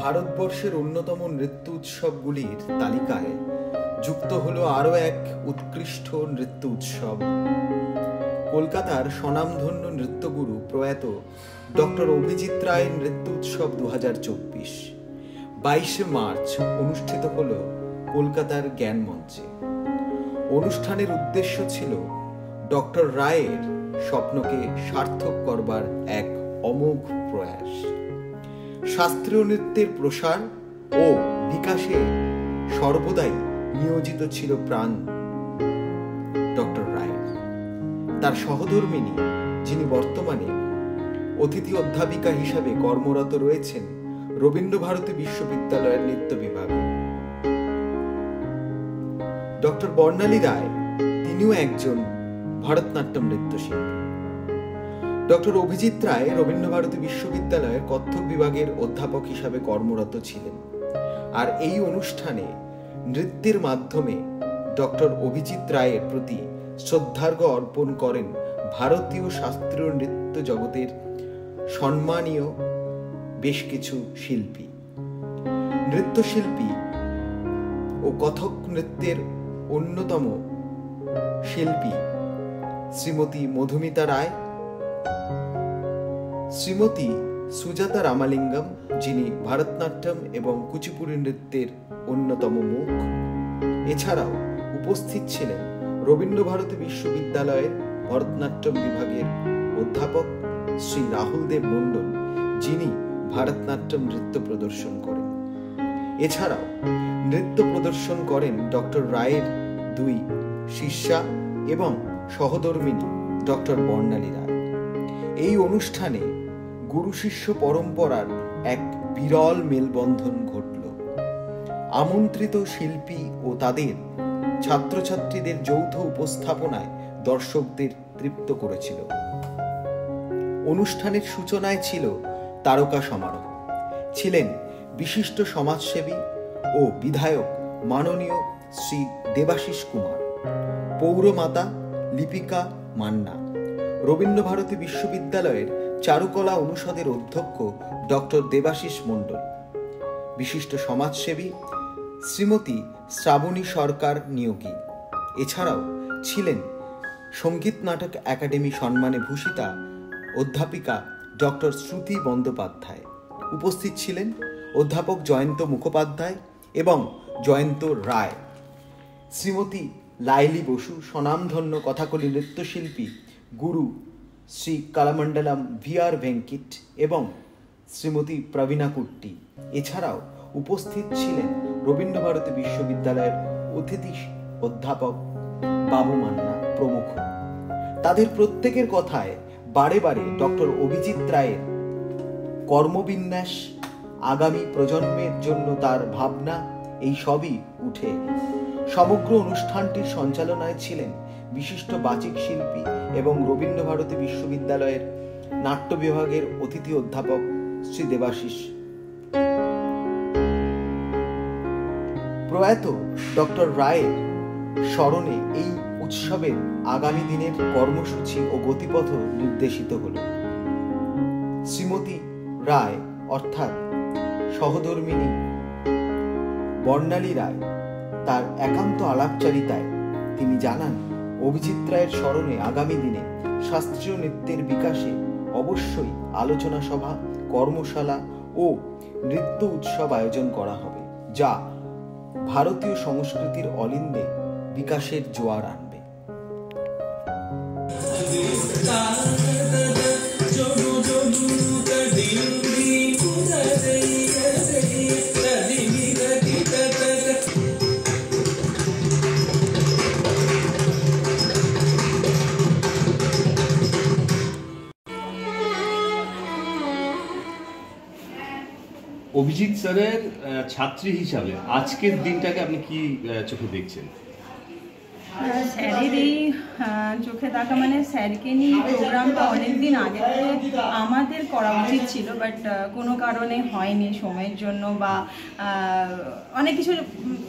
ভারতবর্ষের অন্যতম নৃত্য উৎসবগুলির তালিকায় যুক্ত হলো আরও এক উৎকৃষ্ট নৃত্য উৎসব। কলকাতার স্বনামধন্য নৃত্যগুরু প্রয়াত ডক্টর অভিজিৎ রায়ের নৃত্য উৎসব 2024 22শে মার্চ অনুষ্ঠিত হল কলকাতার জ্ঞান মঞ্চে। অনুষ্ঠানের উদ্দেশ্য ছিল ডক্টর রায়ের স্বপ্নকে সার্থক করবার এক অমোঘ প্রয়াস। শাস্ত্রীয় নৃত্যের প্রসার ও বিকাশে সর্বদাই নিয়োজিত ছিল প্রাণ ডক্টর রায়। তার সহধর্মিণী, যিনি বর্তমানে অতিথি অধ্যাপিকা হিসাবে কর্মরত রয়েছেন রবীন্দ্রভারতী বিশ্ববিদ্যালয়ের নৃত্য বিভাগে, ডক্টর বর্ণালী রায়, তিনিও একজন ভারতনাট্যম নৃত্যশিল্পী। ডক্টর অভিজিৎ রায় রবীন্দ্রভারতী বিশ্ববিদ্যালয়ের কত্থক বিভাগের অধ্যাপক হিসাবে কর্মরত ছিলেন। আর এই অনুষ্ঠানে নৃত্যের মাধ্যমে ডক্টর অভিজিৎ রায়ের প্রতি শ্রদ্ধার্ঘ্য অর্পণ করেন ভারতীয় শাস্ত্রীয় নৃত্য জগতের সম্মানীয় বেশ কিছু শিল্পী। নৃত্যশিল্পী ও কথক নৃত্যের অন্যতম শিল্পী শ্রীমতী মধুমিতা রায়, শ্রীমতী সুজাতা রামালিঙ্গম, যিনি ভারতনাট্যম এবং কুচিপুড়ি নৃত্যের অন্যতম মুখ। এছাড়াও উপস্থিত ছিলেন রবীন্দ্রভারতী বিশ্ববিদ্যালয়ের ভরতনাট্যম বিভাগের অধ্যাপক শ্রী রাহুল দেব মণ্ডল, যিনি ভারতনাট্যম নৃত্য প্রদর্শন করেন। এছাড়াও নৃত্য প্রদর্শন করেন ডক্টর রায়ের দুই শিষ্যা এবং সহধর্মিণী ডক্টর বর্ণালী রায়। এই অনুষ্ঠানে গুরু শিষ্য পরম্পরার এক বিরল মেলবন্ধন ঘটল। আমন্ত্রিত শিল্পী ও তাদের ছাত্রছাত্রীদের যৌথ উপস্থাপনায় দর্শকদের তৃপ্ত করেছিল। অনুষ্ঠানের সূচনায় ছিল তারকা সমারোহ। ছিলেন বিশিষ্ট সমাজসেবী ও বিধায়ক মাননীয় শ্রী দেবাশিস কুমার, পৌরমাতা লিপিকা মান্না, রবীন্দ্রভারতী বিশ্ববিদ্যালয়ের চারুকলা অনুষদের অধ্যক্ষ ডক্টর দেবাশিস মণ্ডল, বিশিষ্ট সমাজসেবী শ্রীমতী শ্রাবণী সরকার নিয়োগী। এছাড়াও ছিলেন সঙ্গীত নাটক একাডেমি সম্মানে ভূষিতা অধ্যাপিকা ডক্টর শ্রুতি বন্দ্যোপাধ্যায়। উপস্থিত ছিলেন অধ্যাপক জয়ন্ত মুখোপাধ্যায় এবং জয়ন্ত রায়, শ্রীমতী লাইলি বসু, স্বনামধন্য কথাকলি নৃত্যশিল্পী গুরু শ্রী কালামণ্ডলম VR ভেঙ্কিট এবং শ্রীমতী প্রবীণা কুট্টি। এছাড়াও উপস্থিত ছিলেন রবীন্দ্রভারতী বিশ্ববিদ্যালয়ের অতিথি অধ্যাপক বাবু মান্না প্রমুখ। তাদের প্রত্যেকের কথায় বারে বারে ডক্টর অভিজিৎ রায়ের কর্মবিন্যাস, আগামী প্রজন্মের জন্য তার ভাবনা, এই সবই উঠে। সমগ্র অনুষ্ঠানটির সঞ্চালনায় ছিলেন বিশিষ্ট বাচিক শিল্পী এবং রবীন্দ্রভারতী বিশ্ববিদ্যালয়ের নাট্য বিভাগের অতিথি অধ্যাপক শ্রী দেবাশিস। প্রয়াত ডক্টর রায়ের স্মরণে এই উৎসবের আগামী দিনের কর্মসূচি ও গতিপথ নির্দেশিত হল। শ্রীমতী রায় অর্থাৎ সহধর্মিণী বর্ণালী রায় তার একান্ত আলাপচারিতায় তিনি জানান, অভিজিৎ রায়ের স্মরণে আগামী দিনে শাস্ত্রীয় নৃত্যের বিকাশে অবশ্যই আলোচনা সভা, কর্মশালা ও নৃত্য উৎসব আয়োজন করা হবে, যা ভারতীয় সংস্কৃতির অলিন্দে বিকাশের জোয়ার আনবে। অভিজিৎ স্যারের ছাত্রী হিসাবে আজকের দিনটাকে আপনি কি চোখে দেখছেন? স্যারের এই চোখে দেখা মানে স্যারকে নিয়ে প্রোগ্রামটা অনেকদিন আগে আমাদের করা উচিত ছিল, বাট কোনো কারণে হয়নি, সময়ের জন্য বা অনেক কিছু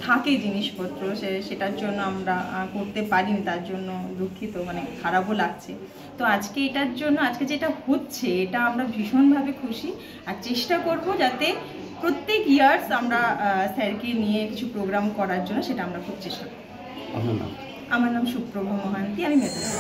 থাকে জিনিসপত্র, সেটার জন্য আমরা করতে পারিনি। তার জন্য দুঃখিত, মানে খারাপও লাগছে। তো আজকে এটার জন্য, আজকে যেটা হচ্ছে এটা আমরা ভীষণভাবে খুশি, আর চেষ্টা করব যাতে প্রত্যেক ইয়ার্স আমরা স্যারকে নিয়ে কিছু প্রোগ্রাম করার জন্য সেটা আমরা খুব চেষ্টা করি। আপনার নাম? আমার নাম সুপ্রভা মহান্তি, আমি মেধাবী।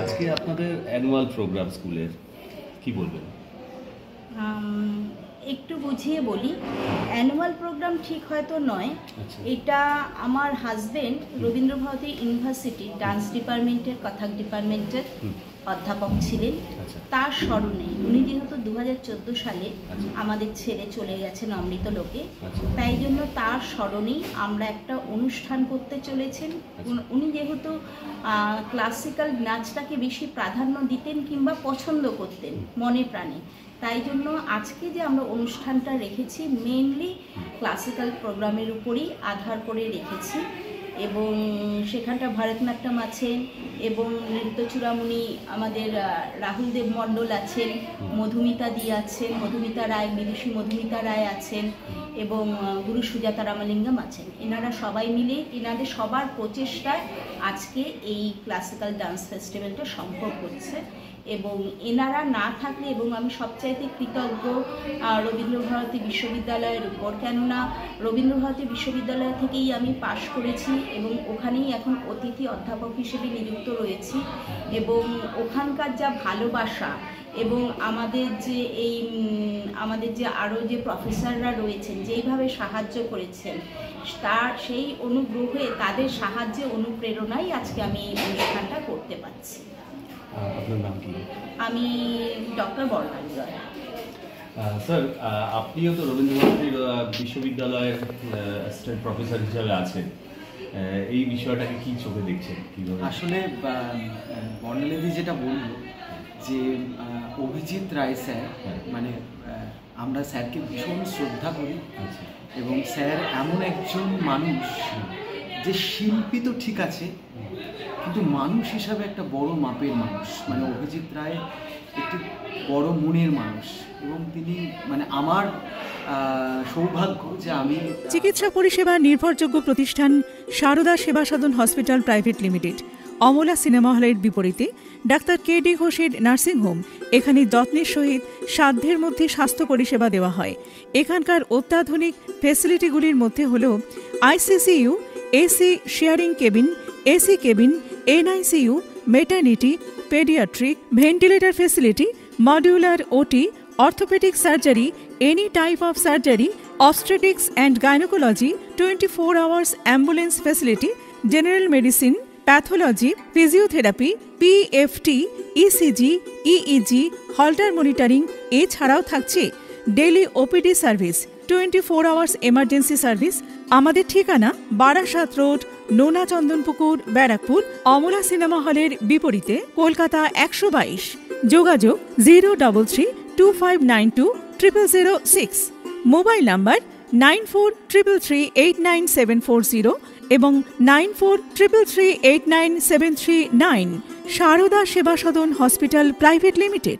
আজকে আপনাদের অ্যানুয়াল প্রোগ্রাম স্কুলের, কি বলবেন? একটু বুঝিয়ে বলি, অ্যানুয়াল প্রোগ্রাম ঠিক হয়তো নয়, আচ্ছা। এটা আমার হাজবেন্ড রবীন্দ্রভারতী ইউনিভার্সিটি ডান্স ডিপার্টমেন্টের, কথক ডিপার্টমেন্টের অধ্যাপক ছিলেন। আচ্ছা। তার স্মরণে উনি যেহেতু 2014 সালে আচ্ছা। আমাদের ছেড়ে চলে গেছেন অমৃত লোকে, আচ্ছা। তাই জন্য তার স্মরণেই আমরা একটা অনুষ্ঠান করতে চলেছেন। উনি যেহেতু ক্লাসিক্যাল নাচটাকে বেশি প্রাধান্য দিতেন কিংবা পছন্দ করতেন মনে প্রাণে, তাই জন্য আজকে যে আমরা অনুষ্ঠানটা রেখেছি মেইনলি ক্লাসিক্যাল প্রোগ্রামের উপরই আধার করে রেখেছি, এবং সেখানটা ভরতনাট্যম আছেন এবং নৃত্যচূড়ামণি আমাদের রাহুল দেব মণ্ডল আছেন, মধুমিতা দি আছেন, মধুমিতা রায়, বিদুষী মধুমিতা রায় আছেন এবং গুরু সুজাতা রামালিঙ্গম আছেন। এনারা সবাই মিলে এনাদের সবার প্রচেষ্টায় আজকে এই ক্লাসিক্যাল ডান্স ফেস্টিভ্যালটা সম্ভব হচ্ছে, এবং এনারা না থাকলে, এবং আমি সবচাইতে কৃতজ্ঞ রবীন্দ্রভারতী বিশ্ববিদ্যালয়ের উপর, কেননা রবীন্দ্রভারতী বিশ্ববিদ্যালয় থেকেই আমি পাশ করেছি এবং ওখানেই এখন অতিথি অধ্যাপক হিসেবে নিযুক্ত রয়েছি, এবং ওখানকার যা ভালোবাসা এবং আমাদের যে আরও যে প্রফেসররা রয়েছেন যেইভাবে সাহায্য করেছেন, সেই অনুগ্রহে, তাদের সাহায্যে, অনুপ্রেরণাই আজকে আমি এই অনুষ্ঠানটা করতে পারছি। আপনার নাম কি? আমি ডক্টর বর্ণালী রয়। স্যার, আপনিও তো রবীন্দ্রভারতী বিশ্ববিদ্যালয়ের অ্যাসিস্ট্যান্ট প্রফেসর হিসাবে আছেন, এই বিষয়টাকে কি চোখে দেখছেন, কীভাবে? আসলে বর্ণালীদি যেটা বলল যে অভিজিৎ রায় স্যার, মানে আমরা স্যারকে ভীষণ শ্রদ্ধা করি, এবং স্যার এমন একজন মানুষ যে শিল্পী তো ঠিক আছে কিন্তু মানুষ হিসাবে একটা বড় মাপের মানুষ। মানে অভিজিৎ রায় একটি বড় মনের মানুষ, এবং তিনি মানে আমার সৌভাগ্য যে আমি চিকিৎসা পরিষেবা নির্ভরযোগ্য প্রতিষ্ঠান Sarada Seva Sadan hospital private limited, Amala cinema হলের বিপরীতে ডাক্তার কে.ডি. ঘোষের নার্সিংহোম। এখানে যত্নের সহিত সাধ্যের মধ্যে স্বাস্থ্য পরিষেবা দেওয়া হয়। এখানকার অত্যাধুনিক ফেসিলিটিগুলির মধ্যে হল ICCU, AC sharing cabin, AC cabin, NICU, maternity, paediatric, ventilator facility, modular OT, orthopedic surgery, any type of surgery, obstetrics and gynecology, 24 hours ambulance facility, general medicine, pathology, physiotherapy, PFT, ECG, EEG, Holter monitoring, এছাড়াও থাকছে daily OPD service, 24 hours emergency service. আমাদের ঠিকানা Barasat road, নোনা Chandanpukur, Barrackpore, Amala cinema হলের বিপরীতে, কলকাতা 122। যোগাযোগ 03325920006। Mobile number 9433389740 এবং 9433389739। Sarada Seva Sadan hospital private limited.